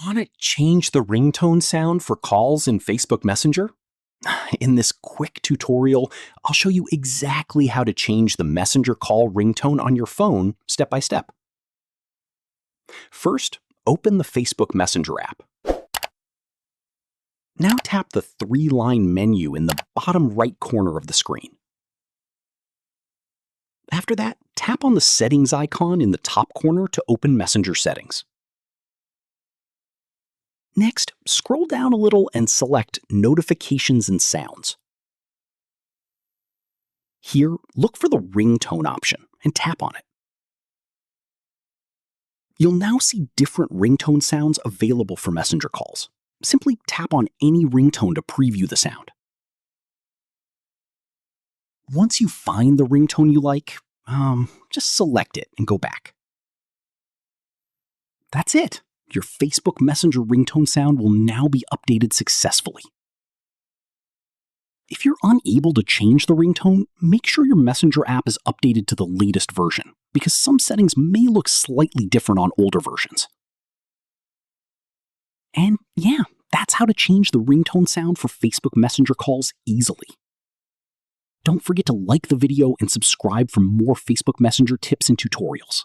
Want to change the ringtone sound for calls in Facebook Messenger? In this quick tutorial, I'll show you exactly how to change the Messenger call ringtone on your phone step by step. First, open the Facebook Messenger app. Now tap the three-line menu in the bottom right corner of the screen. After that, tap on the settings icon in the top corner to open Messenger settings. Next, scroll down a little and select Notifications and Sounds. Here, look for the ringtone option and tap on it. You'll now see different ringtone sounds available for Messenger calls. Simply tap on any ringtone to preview the sound. Once you find the ringtone you like, just select it and go back. That's it. Your Facebook Messenger ringtone sound will now be updated successfully. If you're unable to change the ringtone, make sure your Messenger app is updated to the latest version, because some settings may look slightly different on older versions. And yeah, that's how to change the ringtone sound for Facebook Messenger calls easily. Don't forget to like the video and subscribe for more Facebook Messenger tips and tutorials.